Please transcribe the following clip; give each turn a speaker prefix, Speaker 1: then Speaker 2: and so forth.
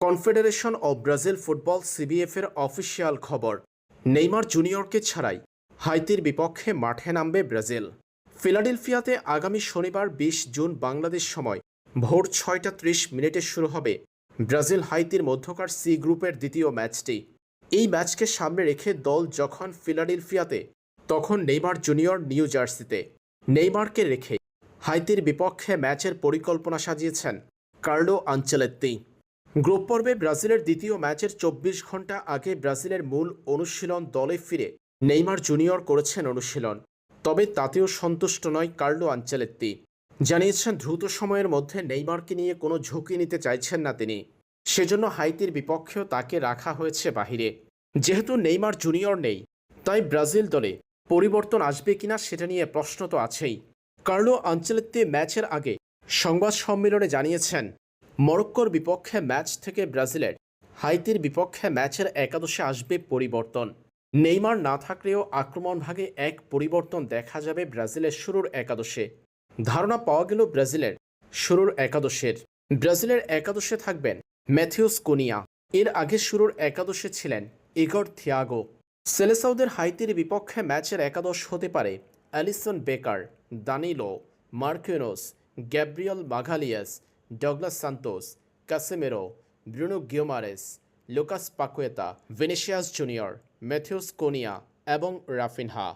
Speaker 1: Confederation of Brazil football সিবিএফের official খবর, Neymar জুনিয়রকে ছাড়াই হাইতির বিপক্ষে মাঠে নামবে ব্রাজিল। ফিলাডেলফিয়াতে আগামী শনিবার ২০ জুন বাংলাদেশ সময় ভোর ৬টা ৩০ শুরু হবে ব্রাজিল হাইতির মধ্যকার সি গ্রুপের দ্বিতীয় ম্যাচটি। এই ম্যাচকে সামনে রেখে দল যখন ফিলাডেলফিয়াতে, তখন নেইমার জুনিয়র নিউ জার্সিতে। নেইমারকে রেখে হাইতির বিপক্ষে ম্যাচের পরিকল্পনা সাজিয়েছেন কার্লো আনচেলত্তি। গ্রুপ পর্বে ব্রাজিলের দ্বিতীয় ম্যাচের ২৪ ঘন্টা আগে ব্রাজিলের মূল অনুশীলন দলে ফিরে নেইমার জুনিয়র করেছেন অনুশীলন। তবে তাতেও সন্তুষ্ট নয় কার্লো আনচেলত্তি। জানিয়েছেন দ্রুত সময়ের মধ্যে নেইমারকে নিয়ে কোনো ঝুঁকি নিতে চাইছেন না তিনি। সেজন্য হাইতির বিপক্ষেও তাকে রাখা হয়েছে বাহিরে। যেহেতু নেইমার জুনিয়র নেই, তাই ব্রাজিল দলে পরিবর্তন আসবে কিনা সেটা নিয়ে প্রশ্ন তো আছেই। কার্লো আনচেলত্তি ম্যাচের আগে সংবাদ সম্মেলনে জানিয়েছেন, মরক্কোর বিপক্ষে ম্যাচ থেকে ব্রাজিলের হাইতির বিপক্ষে ম্যাচের একাদশে আসবে পরিবর্তন। নেইমার না থাকলেও আক্রমণভাগে এক পরিবর্তন দেখা যাবে ব্রাজিলের শুরুর একাদশে। ধারণা পাওয়া গেল ব্রাজিলের একাদশে থাকবেন ম্যাথিউস কুনিয়া। এর আগে শুরুর একাদশে ছিলেন ইগর থিয়াগো। সেলেসাউদের হাইতির বিপক্ষে ম্যাচের একাদশ হতে পারে Alisson Becker, Danilo, Marquinhos, Gabriel Magalhaes, Douglas Santos, Casemiro, Bruno Guimaraes, Lucas Paqueta, Vinicius junior, Matheus Cunha এবং রাফিনহা।